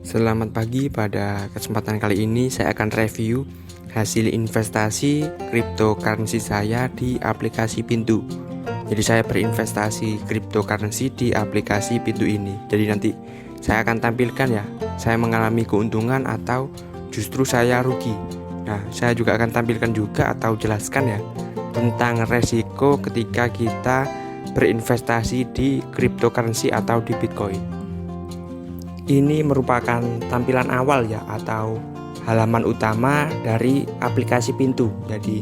Selamat pagi, pada kesempatan kali ini saya akan review hasil investasi cryptocurrency saya di aplikasi Pintu. Jadi saya berinvestasi cryptocurrency di aplikasi Pintu ini. Jadi nanti saya akan tampilkan ya, saya mengalami keuntungan atau justru saya rugi. Nah, saya juga akan tampilkan juga atau jelaskan ya tentang resiko ketika kita berinvestasi di cryptocurrency atau di Bitcoin. Ini merupakan tampilan awal ya atau halaman utama dari aplikasi Pintu. Jadi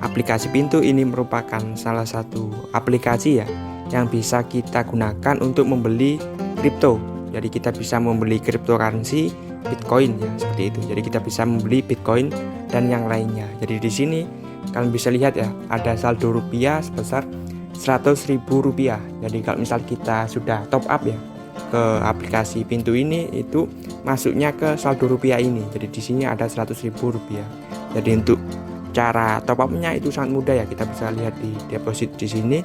aplikasi Pintu ini merupakan salah satu aplikasi ya yang bisa kita gunakan untuk membeli kripto. Jadi kita bisa membeli cryptocurrency, Bitcoin ya seperti itu. Jadi kita bisa membeli Bitcoin dan yang lainnya. Jadi di sini kalian bisa lihat ya ada saldo rupiah sebesar Rp100.000. Jadi kalau misal kita sudah top up ya ke aplikasi Pintu ini, itu masuknya ke saldo rupiah ini. Jadi di sini ada Rp100.000. Jadi untuk cara top up-nya itu sangat mudah ya. Kita bisa lihat di deposit di sini.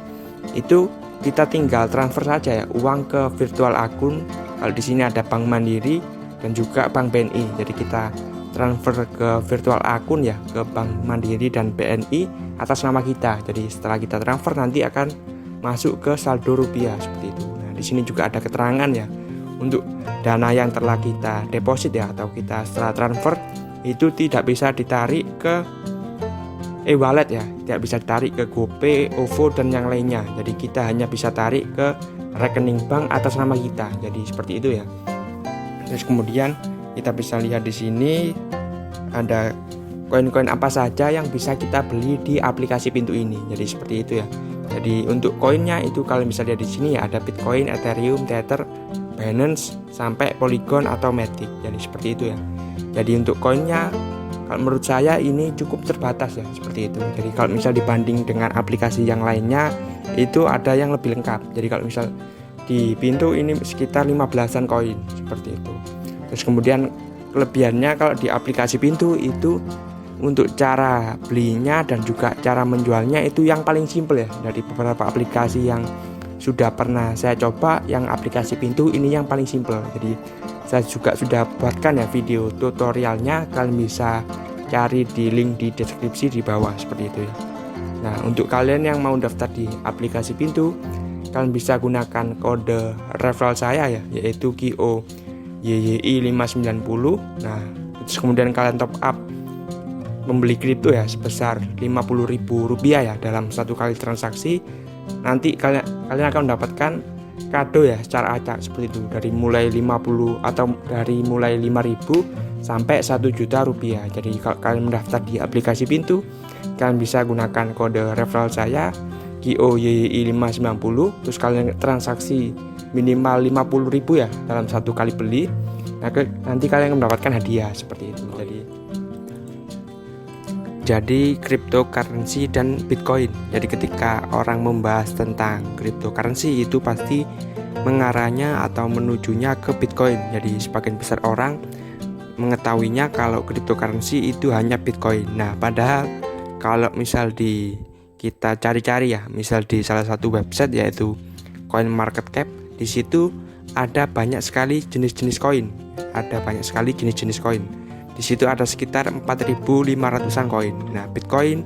Itu kita tinggal transfer saja ya uang ke virtual akun. Kalau di sini ada Bank Mandiri dan juga Bank BNI. Jadi kita transfer ke virtual akun ya ke Bank Mandiri dan BNI atas nama kita. Jadi setelah kita transfer nanti akan masuk ke saldo rupiah seperti itu. Di sini juga ada keterangan ya untuk dana yang telah kita deposit ya atau kita setelah transfer itu tidak bisa ditarik ke e-wallet ya, tidak bisa ditarik ke GoPay, OVO dan yang lainnya. Jadi kita hanya bisa tarik ke rekening bank atas nama kita. Jadi seperti itu ya. Terus kemudian kita bisa lihat di sini ada koin-koin apa saja yang bisa kita beli di aplikasi Pintu ini. Jadi seperti itu ya. Jadi untuk koinnya itu kalian bisa lihat di sini ya ada Bitcoin, Ethereum, Tether, Binance sampai Polygon atau Matic. Jadi seperti itu ya. Jadi untuk koinnya kalau menurut saya ini cukup terbatas ya seperti itu. Jadi kalau misal dibanding dengan aplikasi yang lainnya itu ada yang lebih lengkap. Jadi kalau misal di Pintu ini sekitar 15-an koin seperti itu. Terus kemudian kelebihannya kalau di aplikasi Pintu itu untuk cara belinya dan juga cara menjualnya itu yang paling simpel ya. Dari beberapa aplikasi yang sudah pernah saya coba, yang aplikasi Pintu ini yang paling simpel. Jadi saya juga sudah buatkan ya video tutorialnya, kalian bisa cari di link di deskripsi di bawah seperti itu ya. Nah, untuk kalian yang mau daftar di aplikasi Pintu, kalian bisa gunakan kode referral saya ya, yaitu KIOYYI590. Nah, terus kemudian kalian top up membeli kripto ya sebesar Rp50.000 ya dalam satu kali transaksi. Nanti kalian akan mendapatkan kado ya secara acak seperti itu, dari mulai 50 atau dari mulai 5.000 sampai Rp1.000.000. Jadi kalau kalian mendaftar di aplikasi Pintu, kalian bisa gunakan kode referral saya KIOYYI590. Terus kalian transaksi minimal Rp50.000 ya dalam satu kali beli. Nah, nanti kalian mendapatkan hadiah seperti itu. Jadi cryptocurrency dan Bitcoin. Jadi ketika orang membahas tentang cryptocurrency itu pasti mengarahnya atau menujunya ke Bitcoin. Jadi sebagian besar orang mengetahuinya kalau cryptocurrency itu hanya Bitcoin. Nah, padahal kalau misal kita cari-cari ya, misal di salah satu website yaitu CoinMarketCap, di situ ada banyak sekali jenis-jenis koin. Ada banyak sekali jenis-jenis koin. Di situ ada sekitar 4.500-an koin. Nah, Bitcoin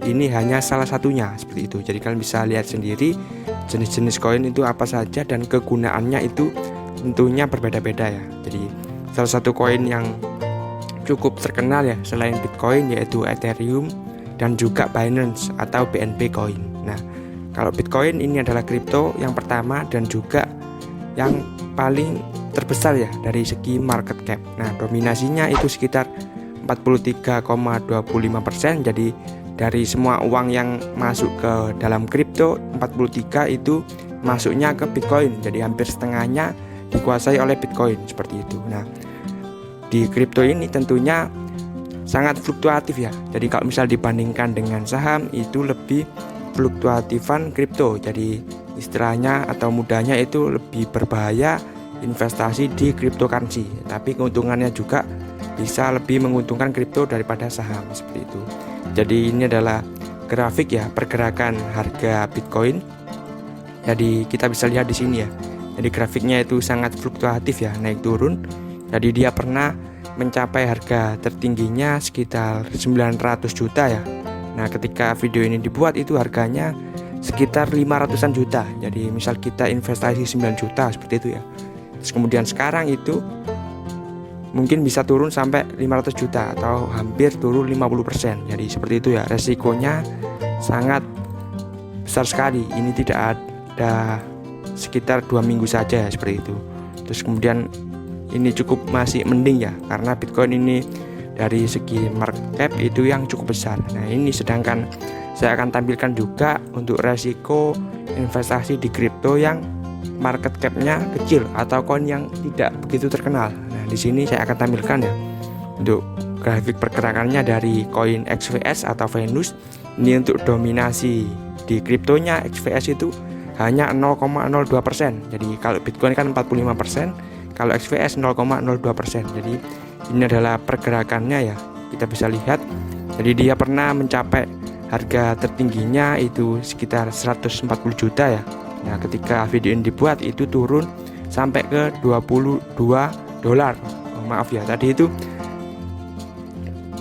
ini hanya salah satunya seperti itu. Jadi kalian bisa lihat sendiri jenis-jenis koin itu apa saja dan kegunaannya itu tentunya berbeda-beda ya. Jadi salah satu koin yang cukup terkenal ya selain Bitcoin yaitu Ethereum dan juga Binance atau BNB Coin. Nah, kalau Bitcoin ini adalah kripto yang pertama dan juga yang paling terbesar ya dari segi market cap. Nah, dominasinya itu sekitar 43,25%. Jadi dari semua uang yang masuk ke dalam kripto, 43 itu masuknya ke Bitcoin. Jadi hampir setengahnya dikuasai oleh Bitcoin seperti itu. Nah, di kripto ini tentunya sangat fluktuatif ya. Jadi kalau misal dibandingkan dengan saham itu lebih fluktuatifan kripto. Jadi istilahnya atau mudahnya itu lebih berbahaya investasi di cryptocurrency, tapi keuntungannya juga bisa lebih menguntungkan kripto daripada saham seperti itu. Jadi ini adalah grafik ya pergerakan harga Bitcoin. Jadi kita bisa lihat di sini ya. Jadi grafiknya itu sangat fluktuatif ya, naik turun. Jadi dia pernah mencapai harga tertingginya sekitar 900 juta ya. Nah, ketika video ini dibuat itu harganya sekitar 500-an juta. Jadi misal kita investasi 9 juta seperti itu ya. Terus kemudian sekarang itu mungkin bisa turun sampai 500 juta atau hampir turun 50%. Jadi seperti itu ya, resikonya sangat besar sekali. Ini tidak ada sekitar 2 minggu saja ya, seperti itu. Terus kemudian ini cukup masih mending ya, karena Bitcoin ini dari segi market cap itu yang cukup besar. Nah ini sedangkan saya akan tampilkan juga untuk resiko investasi di kripto yang market capnya kecil atau koin yang tidak begitu terkenal. Nah di sini saya akan tampilkan ya untuk grafik pergerakannya dari koin XVS atau Venus. Ini untuk dominasi di kriptonya XVS itu hanya 0,02%. Jadi kalau Bitcoin kan 45%, kalau XVS 0,02%. Jadi ini adalah pergerakannya ya, kita bisa lihat. Jadi dia pernah mencapai harga tertingginya itu sekitar 140 juta ya. Nah ketika video ini dibuat itu turun sampai ke 22 dolar. Maaf ya, tadi itu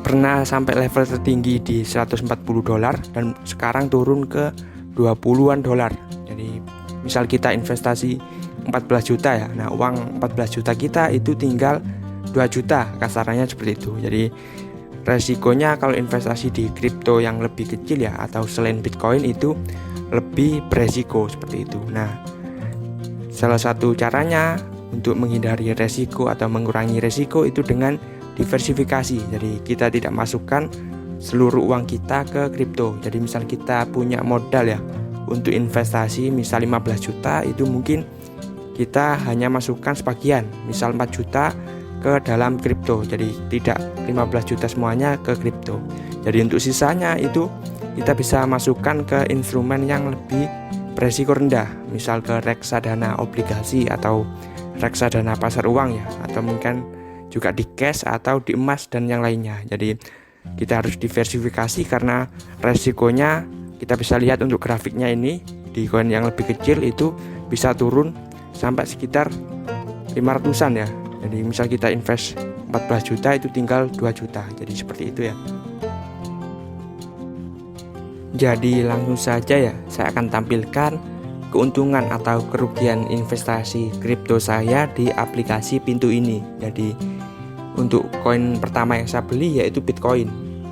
pernah sampai level tertinggi di 140 dolar dan sekarang turun ke 20-an dolar. Jadi misal kita investasi 14 juta ya. Nah uang 14 juta kita itu tinggal 2 juta kasarannya seperti itu. Jadi resikonya kalau investasi di kripto yang lebih kecil ya atau selain Bitcoin itu lebih beresiko seperti itu. Nah salah satu caranya untuk menghindari resiko atau mengurangi resiko itu dengan diversifikasi. Jadi kita tidak masukkan seluruh uang kita ke kripto. Jadi misal kita punya modal ya untuk investasi misal 15 juta, itu mungkin kita hanya masukkan sebagian, misal 4 juta ke dalam kripto. Jadi tidak 15 juta semuanya ke kripto. Jadi untuk sisanya itu kita bisa masukkan ke instrumen yang lebih beresiko rendah, misal ke reksadana obligasi atau reksadana pasar uang ya, atau mungkin juga di cash atau di emas dan yang lainnya. Jadi kita harus diversifikasi karena resikonya kita bisa lihat untuk grafiknya ini di koin yang lebih kecil itu bisa turun sampai sekitar 500-an ya. Jadi misal kita invest 14 juta itu tinggal 2 juta. Jadi seperti itu ya. Jadi langsung saja ya, saya akan tampilkan keuntungan atau kerugian investasi kripto saya di aplikasi Pintu ini. Jadi untuk koin pertama yang saya beli yaitu Bitcoin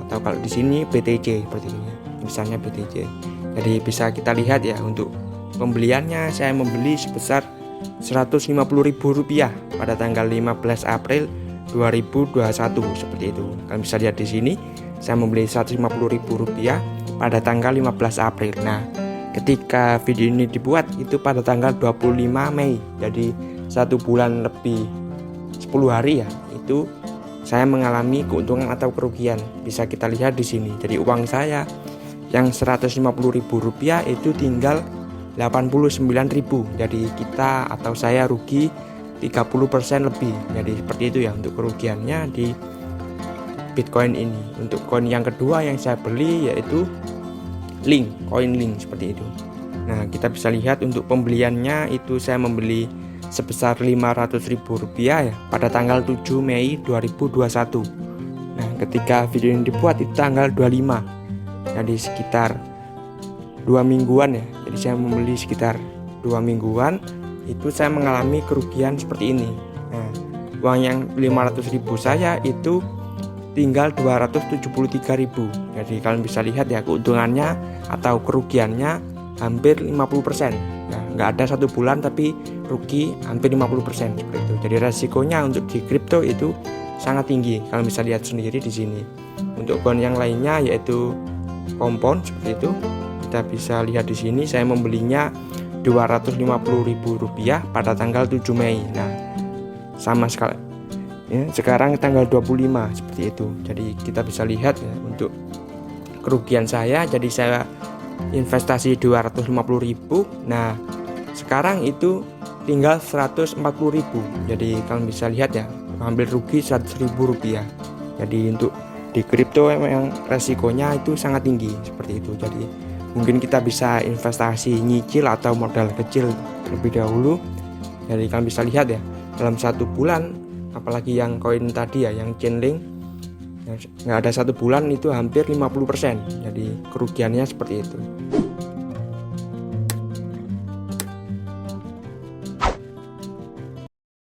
atau kalau di sini BTC seperti ini. Misalnya BTC. Jadi bisa kita lihat ya untuk pembeliannya saya membeli sebesar Rp150.000 pada tanggal 15 April 2021 seperti itu. Kalian bisa lihat di sini saya membeli Rp150.000 pada tanggal 15 April. Nah, ketika video ini dibuat itu pada tanggal 25 Mei. Jadi 1 bulan lebih 10 hari ya. Itu saya mengalami keuntungan atau kerugian. Bisa kita lihat di sini. Jadi uang saya yang Rp150.000 itu tinggal 89.000. Jadi kita atau saya rugi 30% lebih. Jadi seperti itu ya untuk kerugiannya di Bitcoin ini. Untuk koin yang kedua yang saya beli yaitu Link, koin Link seperti itu. Nah, kita bisa lihat untuk pembeliannya itu saya membeli sebesar Rp500.000 ya pada tanggal 7 Mei 2021. Nah, ketika video ini dibuat itu tanggal 25. Jadi sekitar 2 mingguan ya. Jadi saya membeli sekitar 2 mingguan itu saya mengalami kerugian seperti ini. Nah, uang yang 500.000 saya itu tinggal 273.000. Jadi kalian bisa lihat ya keuntungannya atau kerugiannya hampir 50%. Nah, nggak ada 1 bulan tapi rugi hampir 50% seperti itu. Jadi resikonya untuk di kripto itu sangat tinggi. Kalian bisa lihat sendiri di sini. Untuk koin yang lainnya yaitu Compound seperti itu. Kita bisa lihat di sini saya membelinya Rp250.000 pada tanggal 7 Mei. Nah, sama sekali ya, sekarang tanggal 25 seperti itu. Jadi kita bisa lihat ya untuk kerugian saya. Jadi saya investasi 250.000. Nah, sekarang itu tinggal 140.000. Jadi kalian bisa lihat ya, hampir rugi Rp100.000. Jadi untuk di kripto memang resikonya itu sangat tinggi seperti itu. Jadi mungkin kita bisa investasi nyicil atau modal kecil terlebih dahulu. Jadi kalian bisa lihat ya, dalam 1 bulan apalagi yang koin tadi ya, yang Chainlink, nggak ada 1 bulan itu hampir 50%, jadi kerugiannya seperti itu.